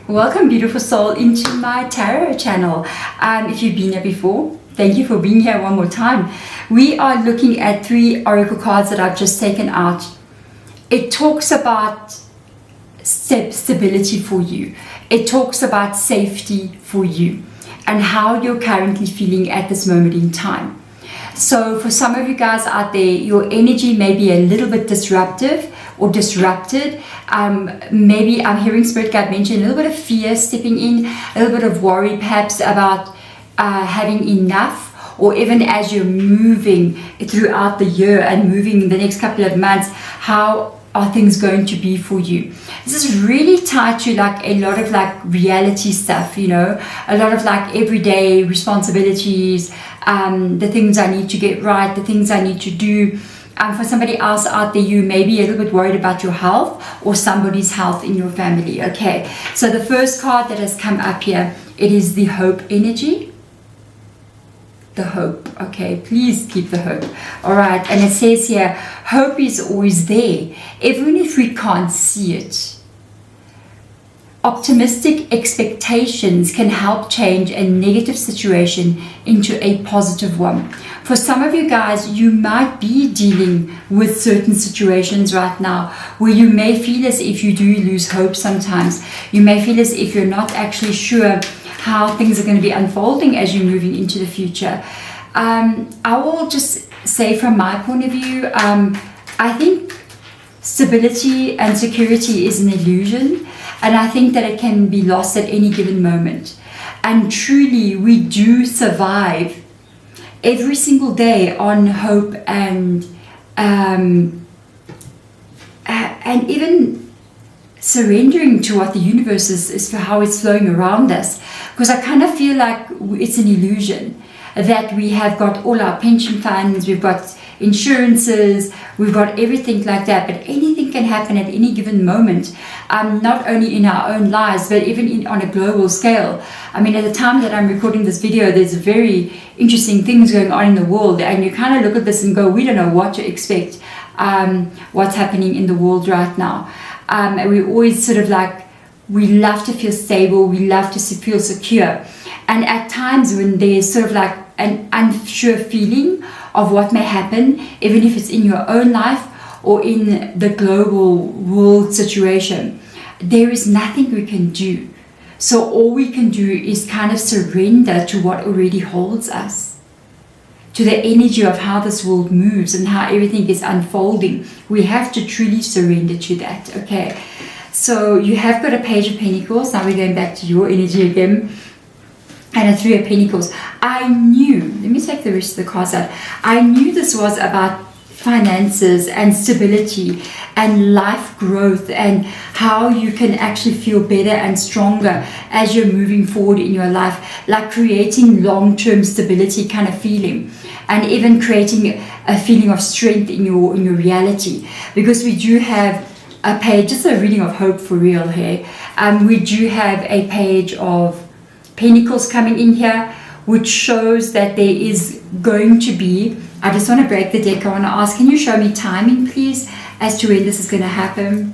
Welcome, beautiful soul, into my tarot channel. If you've been here before, thank you for being here one more time. We are looking at 3 oracle cards that I've just taken out. It talks about stability for you. It talks about safety for you and how you're currently feeling at this moment in time. So for some of you guys out there, your energy may be a little bit disruptive or disrupted. Maybe I'm hearing Spirit Guide mention a little bit of fear stepping in, a little bit of worry perhaps about having enough, or even as you're moving throughout the year and moving in the next couple of months, how are things going to be for you? This is really tied to like a lot of like reality stuff, you know, a lot of like everyday responsibilities, the things I need to get right, the things I need to do. For somebody else out there, you may be a little bit worried about your health or somebody's health in your family. Okay, so the first card that has come up here, it is the hope energy. The hope. Okay, please keep the hope. All right, and it says here, hope is always there, even if we can't see it. Optimistic expectations can help change a negative situation into a positive one. For some of you guys, you might be dealing with certain situations right now where you may feel as if you do lose hope sometimes. You may feel as if you're not actually sure how things are going to be unfolding as you're moving into the future. I will just say from my point of view, I think stability and security is an illusion, and I think that it can be lost at any given moment. And truly, we do survive every single day on hope and even surrendering to what the universe is for how it's flowing around us. Because I kind of feel like it's an illusion that we have got all our pension funds, we've got insurances, we've got everything like that, but anything can happen at any given moment, not only in our own lives, but even on a global scale. I mean, at the time that I'm recording this video, there's very interesting things going on in the world, and you kind of look at this and go, we don't know what to expect, what's happening in the world right now. And we always sort of like, we love to feel stable, we love to feel secure. And at times when there's sort of like an unsure feeling of what may happen, even if it's in your own life or in the global world situation, there is nothing we can do. So all we can do is kind of surrender to what already holds us, to the energy of how this world moves and how everything is unfolding. We have to truly surrender to that. Okay, so you have got a Page of Pentacles. Now we're going back to your energy again. And a 3 of Pentacles. I knew, let me take the rest of the cards out. I knew this was about finances and stability and life growth and how you can actually feel better and stronger as you're moving forward in your life, like creating long-term stability kind of feeling, and even creating a feeling of strength in your reality. Because we do have a page, just a reading of hope for real here. We do have a page of Pentacles coming in here, which shows that there is going to be, I just want to break the deck. I want to ask, can you show me timing please as to when this is going to happen?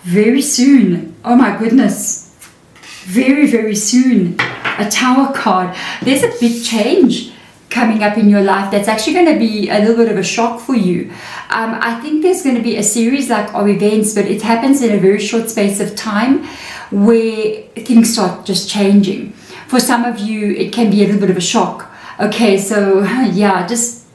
Very soon. Oh my goodness, very, very soon. A Tower card. There's a big change coming up in your life that's actually going to be a little bit of a shock for you. I think there's going to be a series like of events, but it happens in a very short space of time where things start just changing. For some of you, it can be a little bit of a shock. Okay, so yeah, just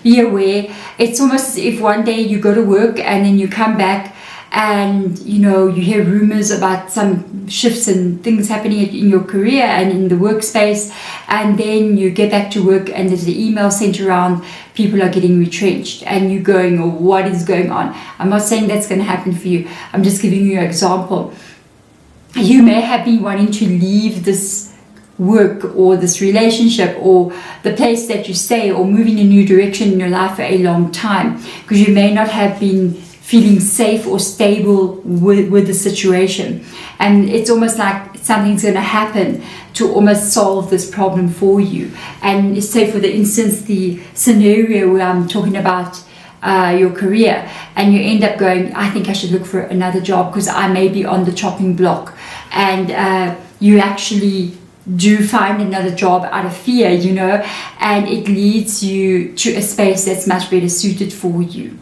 be aware. It's almost as if one day you go to work and then you come back and you know you hear rumors about some shifts and things happening in your career and in the workspace, and then you get back to work and there's an email sent around, people are getting retrenched, and you're going, oh, what is going on? I'm not saying that's going to happen for you. I'm just giving you an example. You may have been wanting to leave this work or this relationship or the place that you stay or moving a new direction in your life for a long time, because you may not have been feeling safe or stable with the situation. And it's almost like something's going to happen to almost solve this problem for you. And say, for the instance, the scenario where I'm talking about your career, and you end up going, I think I should look for another job because I may be on the chopping block, and you actually do find another job out of fear, you know, and it leads you to a space that's much better suited for you.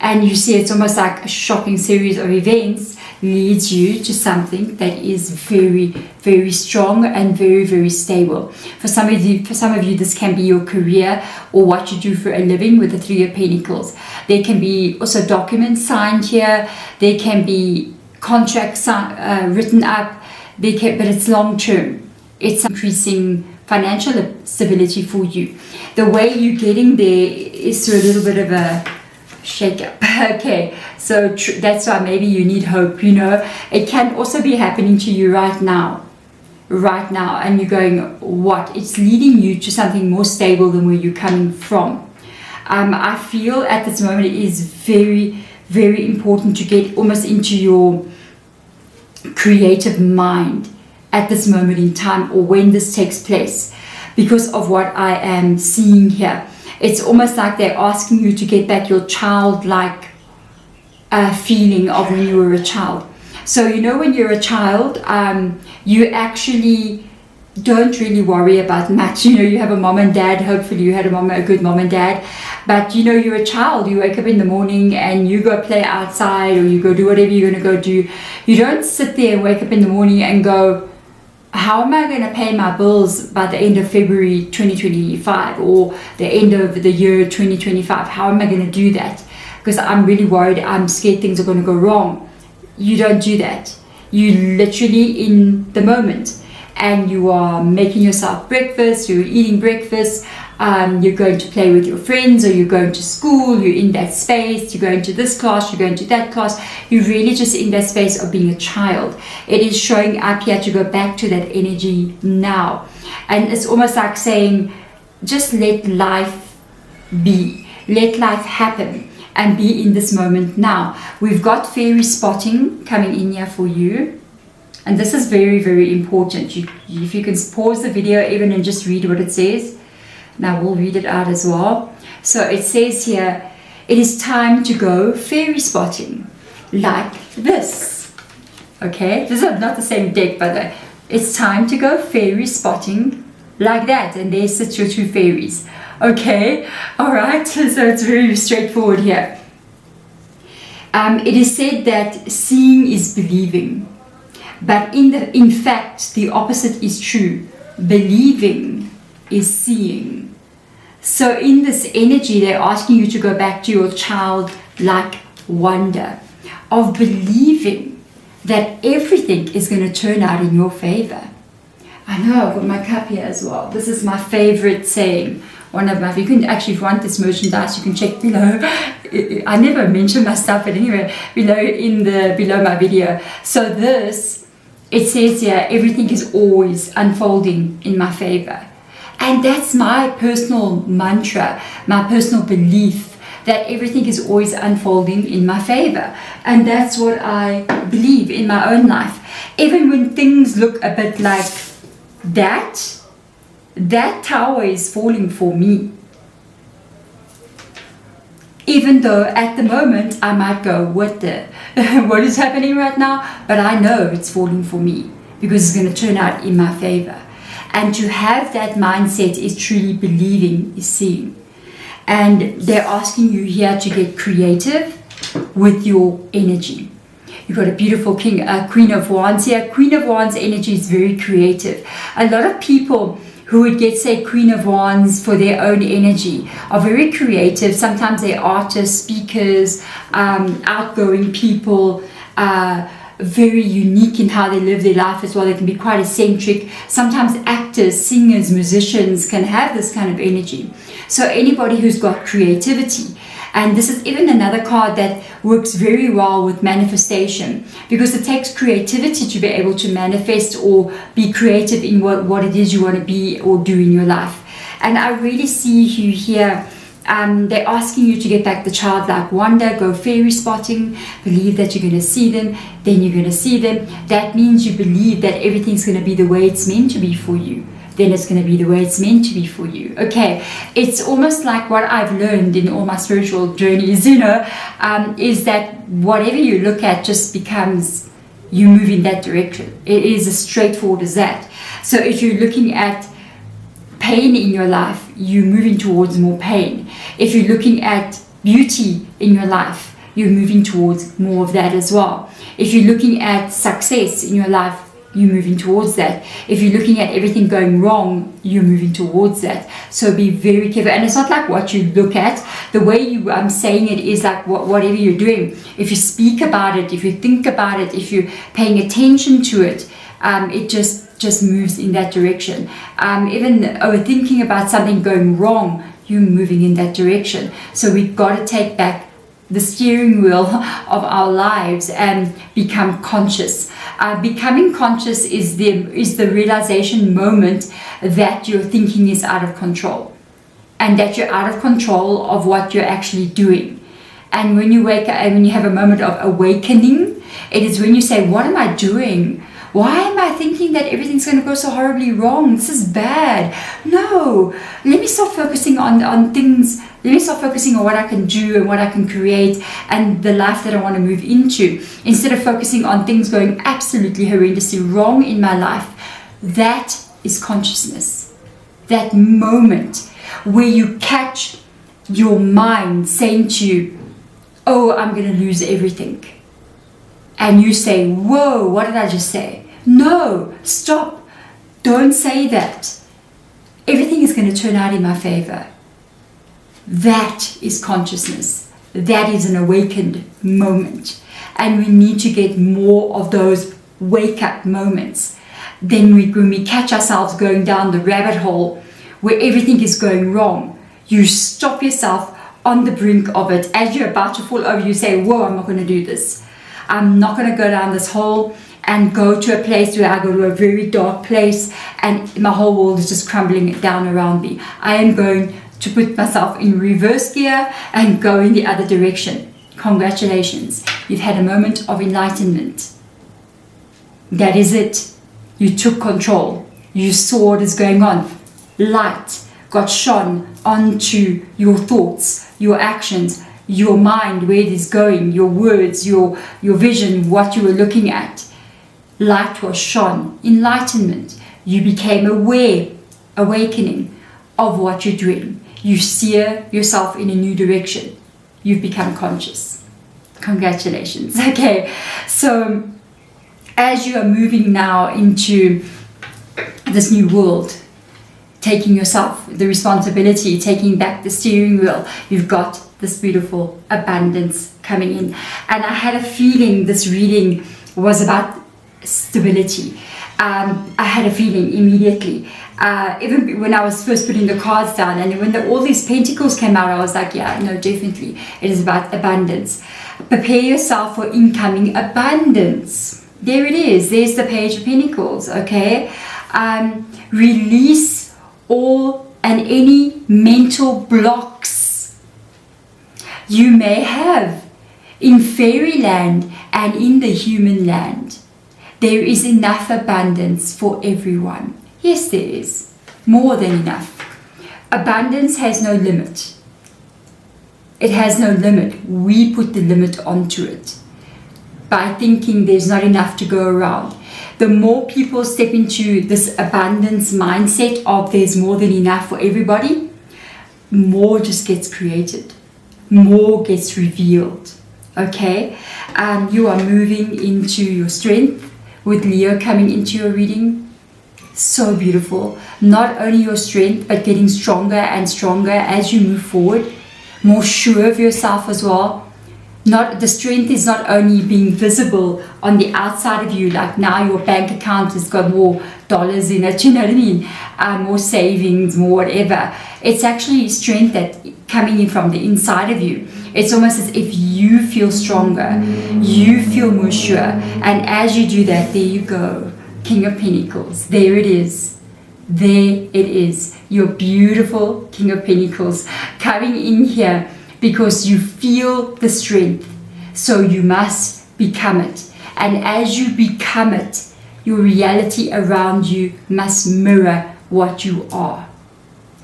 And you see, it's almost like a shocking series of events leads you to something that is very, very strong and very, very stable. For some of you, this can be your career or what you do for a living with the Three of Pentacles. There can be also documents signed here. There can be contracts written up. But it's long term. It's increasing financial stability for you. The way you're getting there is through a little bit of a shake up. Okay, so that's why maybe you need hope, you know. It can also be happening to you right now, and you're going, what? It's leading you to something more stable than where you're coming from. I feel at this moment it is very, very important to get almost into your creative mind at this moment in time, or when this takes place, because of what I am seeing here. It's almost like they're asking you to get back your childlike feeling of when you were a child. So, you know, when you're a child, you actually don't really worry about much. You know, you have a mom and dad. Hopefully you had a good mom and dad. But, you know, you're a child. You wake up in the morning and you go play outside, or you go do whatever you're going to go do. You don't sit there and wake up in the morning and go, how am I going to pay my bills by the end of February 2025 or the end of the year 2025? How am I going to do that? Because I'm really worried. I'm scared things are going to go wrong. You don't do that. You literally in the moment, and you are making yourself breakfast, you're eating breakfast, you're going to play with your friends, or you're going to school, you're in that space, you're going to this class, you're going to that class. You're really just in that space of being a child. It is showing up here to go back to that energy now. And it's almost like saying, just let life be, let life happen, and be in this moment now. We've got fairy spotting coming in here for you. And this is very, very important. If you can pause the video even and just read what it says. Now we'll read it out as well. So it says here, it is time to go fairy spotting like this. Okay, this is not the same deck, but it's time to go fairy spotting like that. And there sits your two fairies. Okay, all right, so it's very straightforward here. It is said that seeing is believing. But in fact, the opposite is true. Believing is seeing. So in this energy, they're asking you to go back to your childlike wonder of believing that everything is going to turn out in your favor. I know, I've got my cup here as well. This is my favorite saying. One of my, you can actually, if you want this merchandise, you can check below. I never mention my stuff, but anyway, below my video. So this, it says here, everything is always unfolding in my favor. And that's my personal mantra, my personal belief, that everything is always unfolding in my favor. And that's what I believe in my own life. Even when things look a bit like that tower is falling for me. Even though at the moment I might go, what is happening right now? But I know it's falling for me because it's going to turn out in my favor. And to have that mindset is truly believing, is seeing. And they're asking you here to get creative with your energy. You've got a beautiful Queen of Wands here. Queen of Wands energy is very creative. A lot of people who would get, say, Queen of Wands for their own energy are very creative. Sometimes they're artists, speakers, outgoing people, very unique in how they live their life as well. They can be quite eccentric. Sometimes actors, singers, musicians can have this kind of energy. So anybody who's got creativity, and this is even another card that works very well with manifestation, because it takes creativity to be able to manifest or be creative in what it is you want to be or do in your life. And I really see you here. They're asking you to get back the childlike wonder, go fairy spotting, believe that you're going to see them, then you're going to see them. That means you believe that everything's going to be the way it's meant to be for you. then it's going to be the way it's meant to be for you. Okay, it's almost like what I've learned in all my spiritual journeys, is that whatever you look at just becomes, you move in that direction. It is as straightforward as that. So if you're looking at pain in your life, you're moving towards more pain. If you're looking at beauty in your life, you're moving towards more of that as well. If you're looking at success in your life, you're moving towards that. If you're looking at everything going wrong, you're moving towards that. So be very careful. And it's not like what you look at. The way I'm saying it is like whatever you're doing. If you speak about it, if you think about it, if you're paying attention to it, it just moves in that direction. Even overthinking about something going wrong, you're moving in that direction. So we've got to take back the steering wheel of our lives and become conscious. Becoming conscious is the realization moment that your thinking is out of control, and that you're out of control of what you're actually doing. And when you wake up and when you have a moment of awakening, it is when you say, what am I doing? Why am I thinking that everything's going to go so horribly wrong? This is bad. No, let me start focusing on things. Let me start focusing on what I can do and what I can create and the life that I want to move into, instead of focusing on things going absolutely horrendously wrong in my life. That is consciousness. That moment where you catch your mind saying to you, oh, I'm going to lose everything. And you say, whoa, what did I just say? No, stop. Don't say that. Everything is going to turn out in my favor. That is consciousness. That is an awakened moment. And we need to get more of those wake-up moments. Then when we catch ourselves going down the rabbit hole where everything is going wrong, you stop yourself on the brink of it. As you're about to fall over, you say, whoa, I'm not going to do this. I'm not going to go down this hole and go to a place where I go to a very dark place and my whole world is just crumbling down around me. I am going to put myself in reverse gear and go in the other direction. Congratulations. You've had a moment of enlightenment. That is it. You took control. You saw what is going on. Light got shone onto your thoughts, your actions, your mind, where it is going, your words, your vision, what you were looking at. Light was shone, enlightenment. You became aware, awakening of what you're doing. You steer yourself in a new direction. You've become conscious. Congratulations. Okay, so as you are moving now into this new world, taking yourself the responsibility, taking back the steering wheel, you've got this beautiful abundance coming in. And I had a feeling this reading was about stability. I had a feeling immediately. Even when I was first putting the cards down and when all these pentacles came out, I was like, yeah, no, definitely. It is about abundance. Prepare yourself for incoming abundance. There it is. There's the Page of Pentacles, okay? Release all and any mental blocks you may have in fairyland and in the human land. There is enough abundance for everyone. Yes, there is. More than enough. Abundance has no limit. It has no limit. We put the limit onto it by thinking there's not enough to go around. The more people step into this abundance mindset of there's more than enough for everybody, more just gets created. More gets revealed. Okay? You are moving into your strength with Leo coming into your reading. So beautiful. Not only your strength, but getting stronger and stronger as you move forward. More sure of yourself as well. The strength is not only being visible on the outside of you, like now your bank account has got more dollars in it, you know what I mean? More savings, more whatever. It's actually strength that coming in from the inside of you. It's almost as if you feel stronger, you feel more sure. And as you do that, there you go. King of Pentacles. There it is. There it is. Your beautiful King of Pentacles coming in here because you feel the strength. So you must become it. And as you become it, your reality around you must mirror what you are.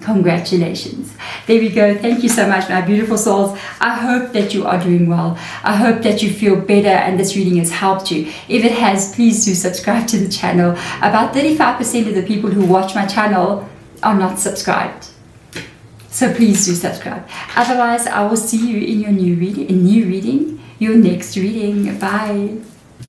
Congratulations. There we go. Thank you so much, my beautiful souls. I hope that you are doing well. I hope that you feel better and this reading has helped you. If it has, please do subscribe to the channel. About 35% of the people who watch my channel are not subscribed. So please do subscribe. Otherwise, I will see you in your new reading, your next reading. Bye.